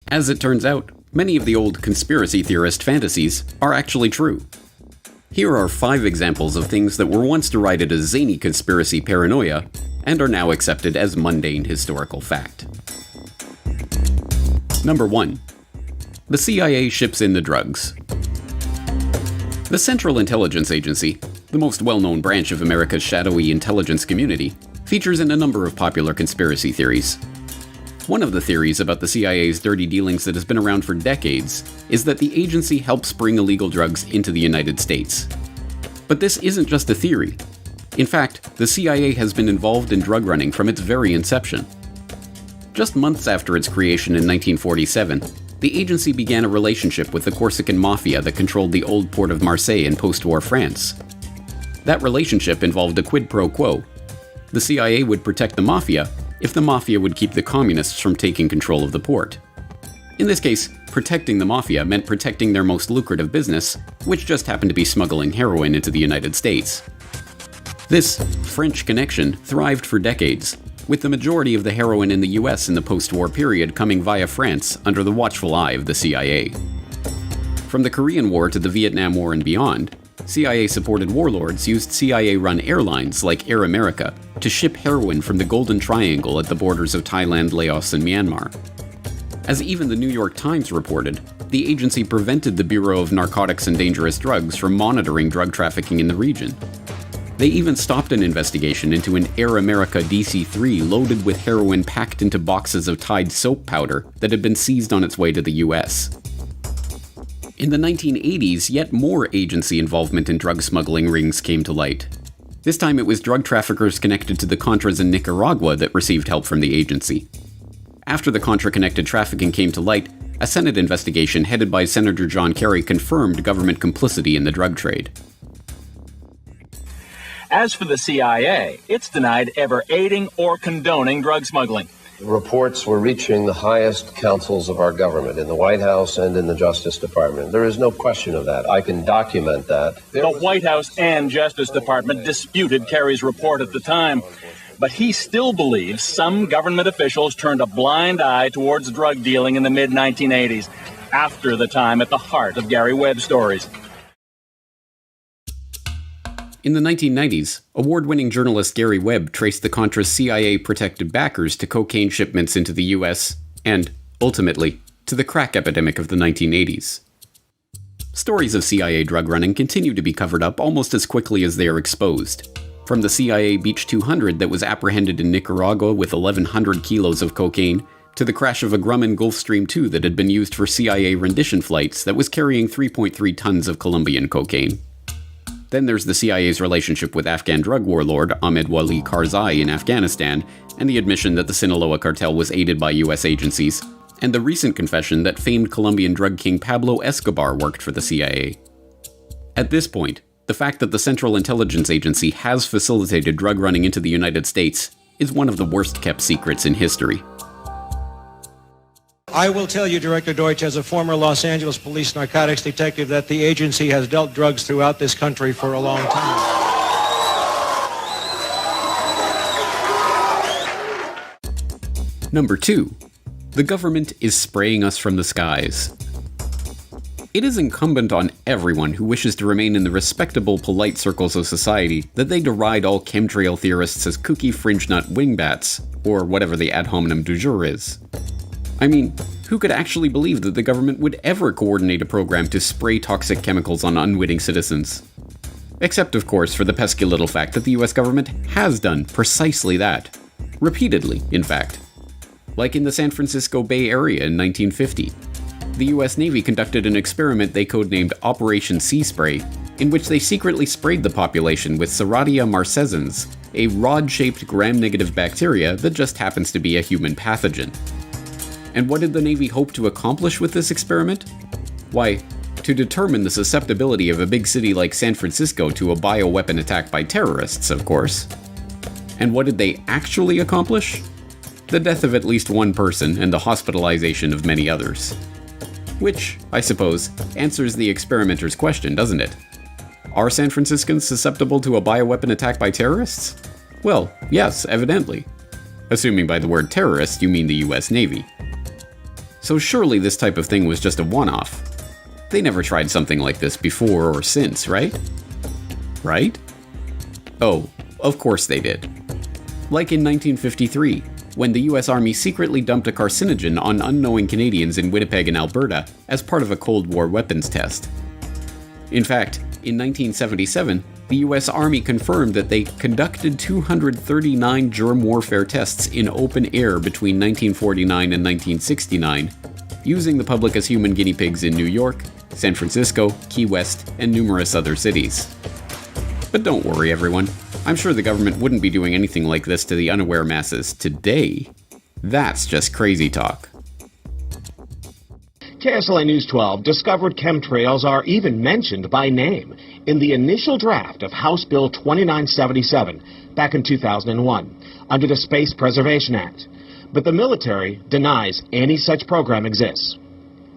As it turns out, many of the old conspiracy theorist fantasies are actually true. Here are 5 examples of things that were once derided as zany conspiracy paranoia and are now accepted as mundane historical fact. Number 1. The CIA ships in the drugs. The Central Intelligence Agency, the most well-known branch of America's shadowy intelligence community, features in a number of popular conspiracy theories. One of the theories about the CIA's dirty dealings that has been around for decades is that the agency helps bring illegal drugs into the United States. But this isn't just a theory. In fact, the CIA has been involved in drug running from its very inception. Just months after its creation in 1947, the agency began a relationship with the Corsican mafia that controlled the old port of Marseille in post-war France. That relationship involved a quid pro quo. The CIA would protect the mafia if the mafia would keep the communists from taking control of the port. In this case, protecting the mafia meant protecting their most lucrative business, which just happened to be smuggling heroin into the United States. This French connection thrived for decades, with the majority of the heroin in the US in the post-war period coming via France under the watchful eye of the CIA. From the Korean War to the Vietnam War and beyond, CIA-supported warlords used CIA-run airlines like Air America to ship heroin from the Golden Triangle at the borders of Thailand, Laos, and Myanmar. As even the New York Times reported, the agency prevented the Bureau of Narcotics and Dangerous Drugs from monitoring drug trafficking in the region. They even stopped an investigation into an Air America DC-3 loaded with heroin packed into boxes of Tide soap powder that had been seized on its way to the US. In the 1980s, yet more agency involvement in drug smuggling rings came to light. This time it was drug traffickers connected to the Contras in Nicaragua that received help from the agency. After the Contra-connected trafficking came to light, a Senate investigation headed by Senator John Kerry confirmed government complicity in the drug trade. As for the CIA, it's denied ever aiding or condoning drug smuggling. Reports were reaching the highest councils of our government, in the White House and in the Justice Department. There is no question of that. I can document that. The White House and Justice Department disputed Kerry's report at the time, but he still believes some government officials turned a blind eye towards drug dealing in the mid-1980s, after the time at the heart of Gary Webb's stories. In the 1990s, award-winning journalist Gary Webb traced the Contra's CIA-protected backers to cocaine shipments into the US, and, ultimately, to the crack epidemic of the 1980s. Stories of CIA drug running continue to be covered up almost as quickly as they are exposed. From the CIA Beach 200 that was apprehended in Nicaragua with 1,100 kilos of cocaine, to the crash of a Grumman Gulfstream II that had been used for CIA rendition flights that was carrying 3.3 tons of Colombian cocaine. Then there's the CIA's relationship with Afghan drug warlord Ahmed Wali Karzai in Afghanistan, and the admission that the Sinaloa cartel was aided by US agencies, and the recent confession that famed Colombian drug king Pablo Escobar worked for the CIA. At this point, the fact that the Central Intelligence Agency has facilitated drug running into the United States is one of the worst-kept secrets in history. I will tell you, Director Deutsch, as a former Los Angeles police narcotics detective, that the agency has dealt drugs throughout this country for a long time. Number 2. The government is spraying us from the skies. It is incumbent on everyone who wishes to remain in the respectable, polite circles of society that they deride all chemtrail theorists as kooky fringe-nut wingbats, or whatever the ad hominem du jour is. I mean, who could actually believe that the government would ever coordinate a program to spray toxic chemicals on unwitting citizens? Except, of course, for the pesky little fact that the US government has done precisely that. Repeatedly, in fact. Like in the San Francisco Bay Area in 1950. The US Navy conducted an experiment they codenamed Operation Sea Spray, in which they secretly sprayed the population with Serratia marcescens, a rod-shaped gram-negative bacteria that just happens to be a human pathogen. And what did the Navy hope to accomplish with this experiment? Why, to determine the susceptibility of a big city like San Francisco to a bioweapon attack by terrorists, of course. And what did they actually accomplish? The death of at least one person and the hospitalization of many others. Which, I suppose, answers the experimenter's question, doesn't it? Are San Franciscans susceptible to a bioweapon attack by terrorists? Well, yes, evidently. Assuming by the word terrorist you mean the US Navy. So surely this type of thing was just a one-off. They never tried something like this before or since, right? Right? Oh, of course they did. Like in 1953, when the US Army secretly dumped a carcinogen on unknowing Canadians in Winnipeg and Alberta as part of a Cold War weapons test. In fact, in 1977, the US Army confirmed that they conducted 239 germ warfare tests in open air between 1949 and 1969, using the public as human guinea pigs in New York, San Francisco, Key West, and numerous other cities. But don't worry, everyone. I'm sure the government wouldn't be doing anything like this to the unaware masses today. That's just crazy talk. KSLA News 12 discovered chemtrails are even mentioned by name in the initial draft of House Bill 2977 back in 2001 under the Space Preservation Act. But the military denies any such program exists.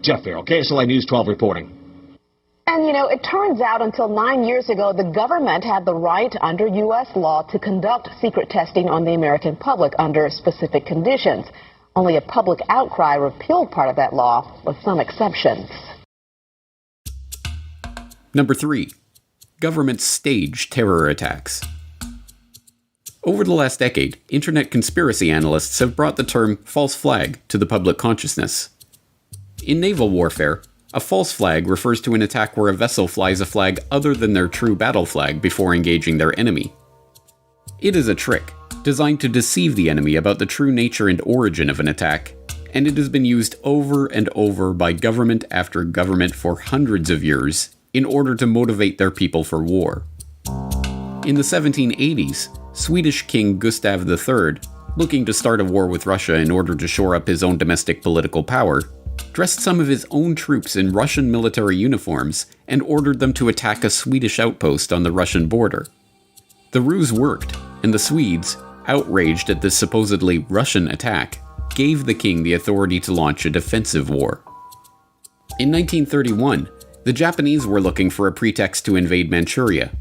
Jeff Farrell, KSLA News 12 reporting. And, it turns out until 9 years ago, the government had the right under U.S. law to conduct secret testing on the American public under specific conditions. Only a public outcry repealed part of that law, with some exceptions. Number 3. Governments stage terror attacks. Over the last decade, internet conspiracy analysts have brought the term false flag to the public consciousness. In naval warfare, a false flag refers to an attack where a vessel flies a flag other than their true battle flag before engaging their enemy. It is a trick, designed to deceive the enemy about the true nature and origin of an attack, and it has been used over and over by government after government for hundreds of years in order to motivate their people for war. In the 1780s, Swedish King Gustav III, looking to start a war with Russia in order to shore up his own domestic political power, dressed some of his own troops in Russian military uniforms and ordered them to attack a Swedish outpost on the Russian border. The ruse worked, and the Swedes, outraged at this supposedly Russian attack, gave the king the authority to launch a defensive war. In 1931, the Japanese were looking for a pretext to invade Manchuria.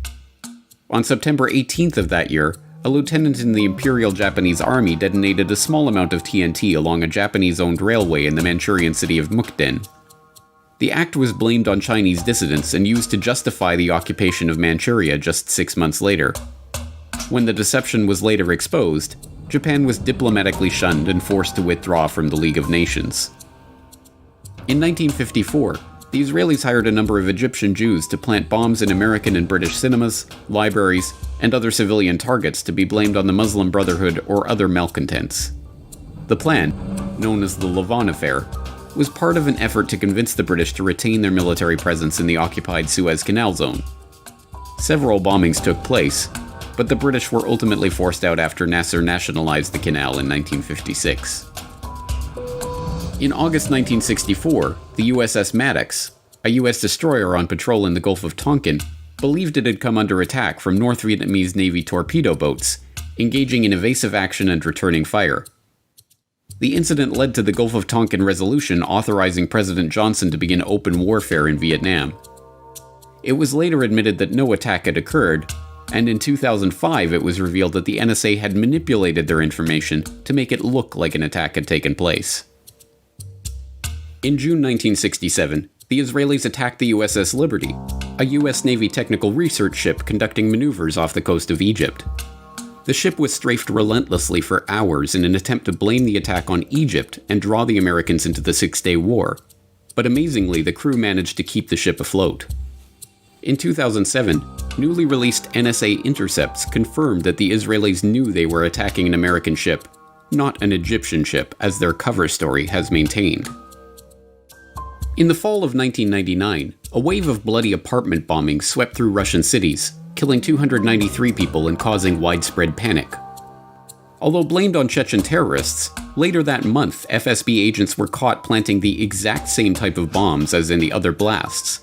On September 18th of that year, a lieutenant in the Imperial Japanese Army detonated a small amount of TNT along a Japanese-owned railway in the Manchurian city of Mukden. The act was blamed on Chinese dissidents and used to justify the occupation of Manchuria just 6 months later. When the deception was later exposed, Japan was diplomatically shunned and forced to withdraw from the League of Nations. In 1954, the Israelis hired a number of Egyptian Jews to plant bombs in American and British cinemas, libraries, and other civilian targets to be blamed on the Muslim Brotherhood or other malcontents. The plan, known as the Lavon Affair, was part of an effort to convince the British to retain their military presence in the occupied Suez Canal zone. Several bombings took place, but the British were ultimately forced out after Nasser nationalized the canal in 1956. In August 1964, the USS Maddox, a US destroyer on patrol in the Gulf of Tonkin, believed it had come under attack from North Vietnamese Navy torpedo boats, engaging in evasive action and returning fire. The incident led to the Gulf of Tonkin resolution authorizing President Johnson to begin open warfare in Vietnam. It was later admitted that no attack had occurred, and in 2005 it was revealed that the NSA had manipulated their information to make it look like an attack had taken place. In June 1967, the Israelis attacked the USS Liberty, a US Navy technical research ship conducting maneuvers off the coast of Egypt. The ship was strafed relentlessly for hours in an attempt to blame the attack on Egypt and draw the Americans into the Six-Day War, but amazingly the crew managed to keep the ship afloat. In 2007, newly released NSA intercepts confirmed that the Israelis knew they were attacking an American ship, not an Egyptian ship, as their cover story has maintained. In the fall of 1999, a wave of bloody apartment bombings swept through Russian cities, killing 293 people and causing widespread panic. Although blamed on Chechen terrorists, later that month FSB agents were caught planting the exact same type of bombs as in the other blasts.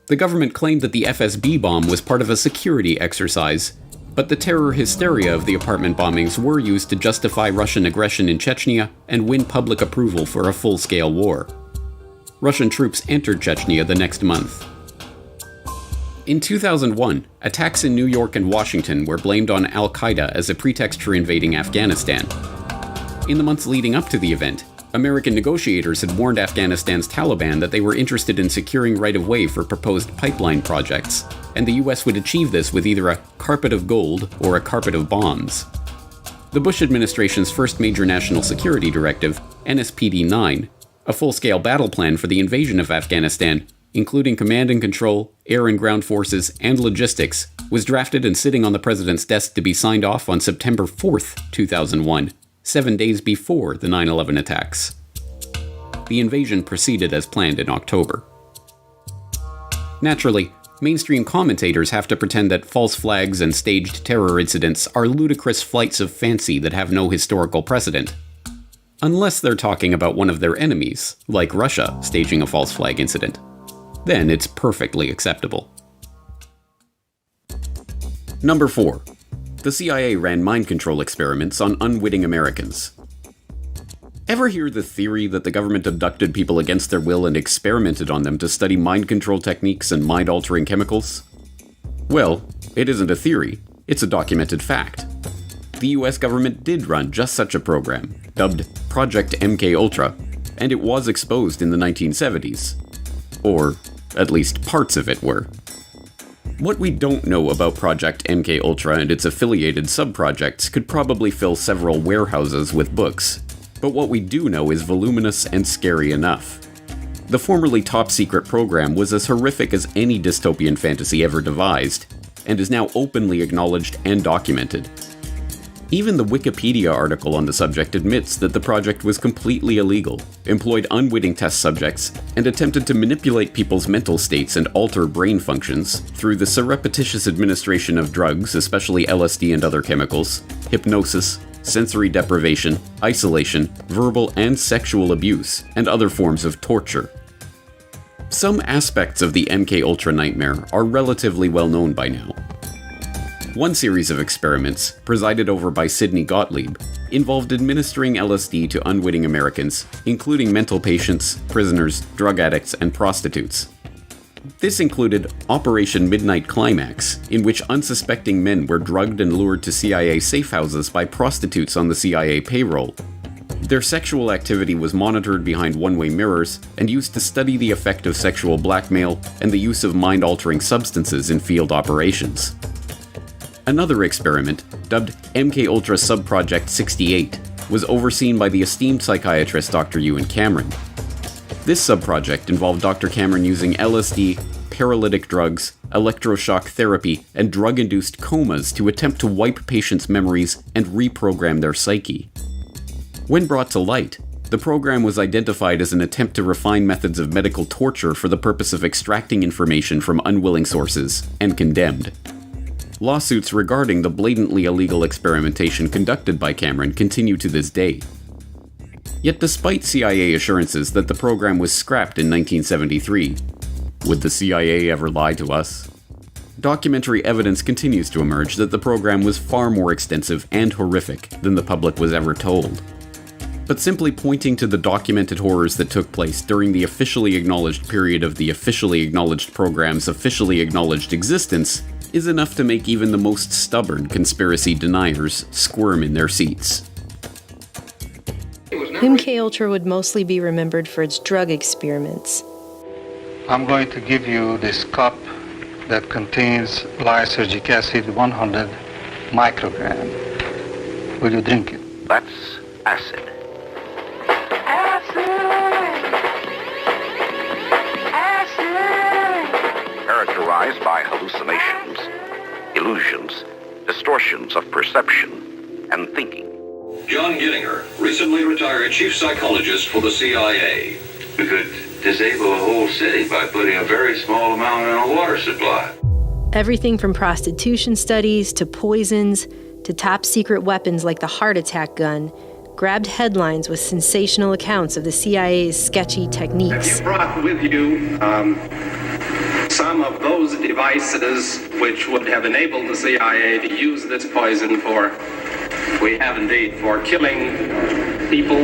The government claimed that the FSB bomb was part of a security exercise, but the terror hysteria of the apartment bombings were used to justify Russian aggression in Chechnya and win public approval for a full-scale war. Russian troops entered Chechnya the next month. In 2001, attacks in New York and Washington were blamed on Al-Qaeda as a pretext for invading Afghanistan. In the months leading up to the event, American negotiators had warned Afghanistan's Taliban that they were interested in securing right-of-way for proposed pipeline projects, and the US would achieve this with either a carpet of gold or a carpet of bombs. The Bush administration's first major national security directive, NSPD-9, a full-scale battle plan for the invasion of Afghanistan, including command and control, air and ground forces, and logistics, was drafted and sitting on the president's desk to be signed off on September 4th, 2001, 7 days before the 9/11 attacks. The invasion proceeded as planned in October. Naturally, mainstream commentators have to pretend that false flags and staged terror incidents are ludicrous flights of fancy that have no historical precedent. Unless they're talking about one of their enemies, like Russia staging a false flag incident. Then it's perfectly acceptable. Number 4. The CIA ran mind control experiments on unwitting Americans. Ever hear the theory that the government abducted people against their will and experimented on them to study mind control techniques and mind-altering chemicals? Well, it isn't a theory, it's a documented fact. The US government did run just such a program, dubbed Project MKUltra, and it was exposed in the 1970s. Or, at least parts of it were. What we don't know about Project MKUltra and its affiliated sub-projects could probably fill several warehouses with books, but what we do know is voluminous and scary enough. The formerly top-secret program was as horrific as any dystopian fantasy ever devised, and is now openly acknowledged and documented. Even the Wikipedia article on the subject admits that the project was completely illegal, employed unwitting test subjects, and attempted to manipulate people's mental states and alter brain functions through the surreptitious administration of drugs, especially LSD and other chemicals, hypnosis, sensory deprivation, isolation, verbal and sexual abuse, and other forms of torture. Some aspects of the MKUltra nightmare are relatively well known by now. One series of experiments, presided over by Sidney Gottlieb, involved administering LSD to unwitting Americans, including mental patients, prisoners, drug addicts, and prostitutes. This included Operation Midnight Climax, in which unsuspecting men were drugged and lured to CIA safe houses by prostitutes on the CIA payroll. Their sexual activity was monitored behind one-way mirrors and used to study the effect of sexual blackmail and the use of mind-altering substances in field operations. Another experiment, dubbed MKUltra Subproject 68, was overseen by the esteemed psychiatrist Dr. Ewan Cameron. This subproject involved Dr. Cameron using LSD, paralytic drugs, electroshock therapy, and drug-induced comas to attempt to wipe patients' memories and reprogram their psyche. When brought to light, the program was identified as an attempt to refine methods of medical torture for the purpose of extracting information from unwilling sources, and condemned. Lawsuits regarding the blatantly illegal experimentation conducted by Cameron continue to this day. Yet despite CIA assurances that the program was scrapped in 1973, would the CIA ever lie to us? Documentary evidence continues to emerge that the program was far more extensive and horrific than the public was ever told. But simply pointing to the documented horrors that took place during the officially acknowledged period of the officially acknowledged program's officially acknowledged existence is enough to make even the most stubborn conspiracy deniers squirm in their seats. MKUltra would mostly be remembered for its drug experiments. I'm going to give you this cup that contains lysergic acid 100 microgram. Will you drink it? That's acid. Characterized by hallucinations, illusions, distortions of perception and thinking. John Gittinger, recently retired chief psychologist for the CIA. We could disable a whole city by putting a very small amount in a water supply. Everything from prostitution studies to poisons to top secret weapons like the heart attack gun grabbed headlines with sensational accounts of the CIA's sketchy techniques. Have you brought with you some of those devices which would have enabled the CIA to use this poison for, we have indeed, for killing people?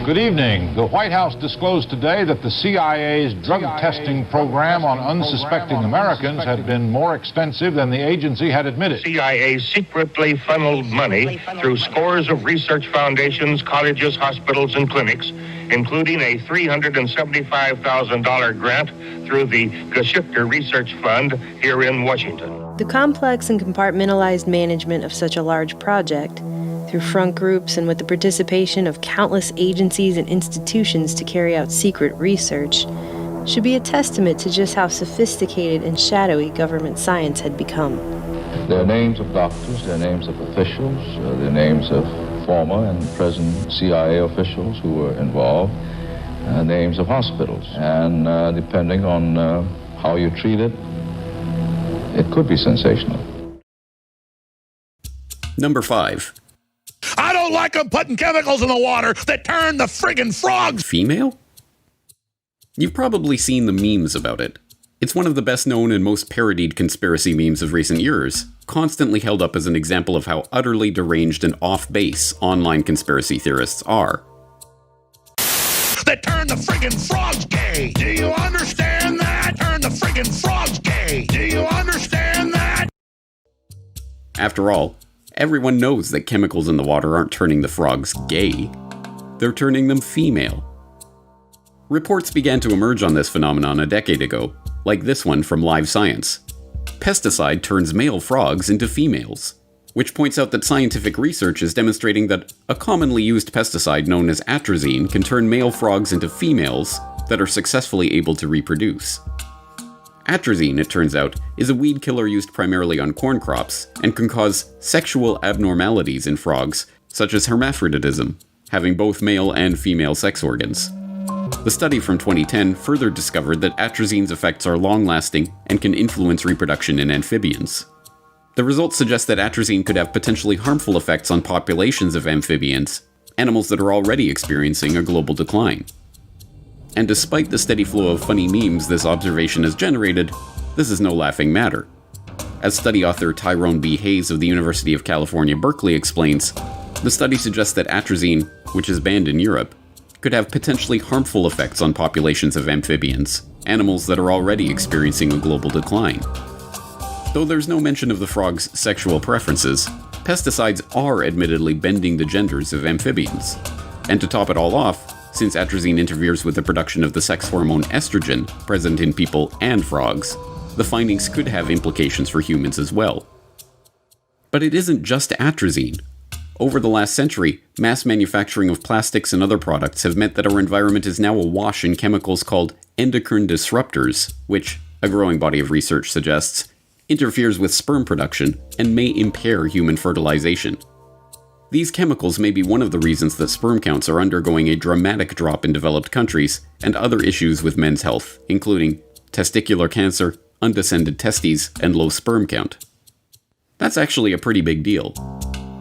Good evening. The White House disclosed today that the CIA's drug testing program on unsuspecting Americans had been more extensive than the agency had admitted. CIA secretly funneled money through scores of research foundations, colleges, hospitals, and clinics, including a $375,000 grant through the Geschichte Research Fund here in Washington. The complex and compartmentalized management of such a large project, through front groups and with the participation of countless agencies and institutions to carry out secret research, should be a testament to just how sophisticated and shadowy government science had become. There are names of doctors, there are names of officials, there are names of former and present CIA officials who were involved, names of hospitals, and depending on how you treat it, it could be sensational. Number 5. I don't like them putting chemicals in the water that turn the friggin' frogs female? You've probably seen the memes about it. It's one of the best known and most parodied conspiracy memes of recent years, constantly held up as an example of how utterly deranged and off-base online conspiracy theorists are. That turn the friggin' frogs gay. Do you understand that? Turn the friggin' frogs gay. Do you understand that? After all, everyone knows that chemicals in the water aren't turning the frogs gay. They're turning them female. Reports began to emerge on this phenomenon a decade ago, like this one from Live Science. Pesticide turns male frogs into females, which points out that scientific research is demonstrating that a commonly used pesticide known as atrazine can turn male frogs into females that are successfully able to reproduce. Atrazine, it turns out, is a weed killer used primarily on corn crops and can cause sexual abnormalities in frogs, such as hermaphroditism, having both male and female sex organs. The study from 2010 further discovered that atrazine's effects are long-lasting and can influence reproduction in amphibians. The results suggest that atrazine could have potentially harmful effects on populations of amphibians, animals that are already experiencing a global decline. And despite the steady flow of funny memes this observation has generated, this is no laughing matter. As study author Tyrone B. Hayes of the University of California, Berkeley explains, the study suggests that atrazine, which is banned in Europe, could have potentially harmful effects on populations of amphibians, animals that are already experiencing a global decline. Though there's no mention of the frog's sexual preferences, pesticides are admittedly bending the genders of amphibians. And to top it all off, since atrazine interferes with the production of the sex hormone estrogen present in people and frogs, the findings could have implications for humans as well. But it isn't just atrazine. Over the last century, mass manufacturing of plastics and other products have meant that our environment is now awash in chemicals called endocrine disruptors, which, a growing body of research suggests, interferes with sperm production and may impair human fertilization. These chemicals may be one of the reasons that sperm counts are undergoing a dramatic drop in developed countries and other issues with men's health, including testicular cancer, undescended testes, and low sperm count. That's actually a pretty big deal.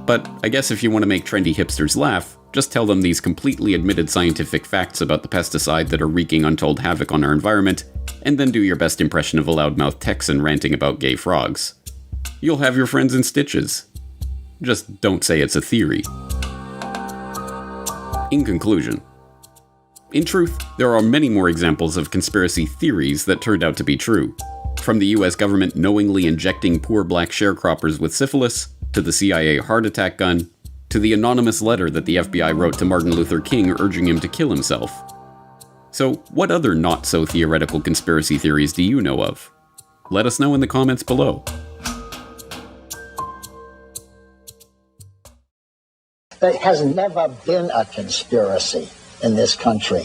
But I guess if you want to make trendy hipsters laugh, just tell them these completely admitted scientific facts about the pesticide that are wreaking untold havoc on our environment, and then do your best impression of a loudmouth Texan ranting about gay frogs. You'll have your friends in stitches. Just don't say it's a theory. In conclusion, in truth, there are many more examples of conspiracy theories that turned out to be true. From the US government knowingly injecting poor black sharecroppers with syphilis, to the CIA heart attack gun, to the anonymous letter that the FBI wrote to Martin Luther King urging him to kill himself. So, what other not-so-theoretical conspiracy theories do you know of? Let us know in the comments below. There has never been a conspiracy in this country.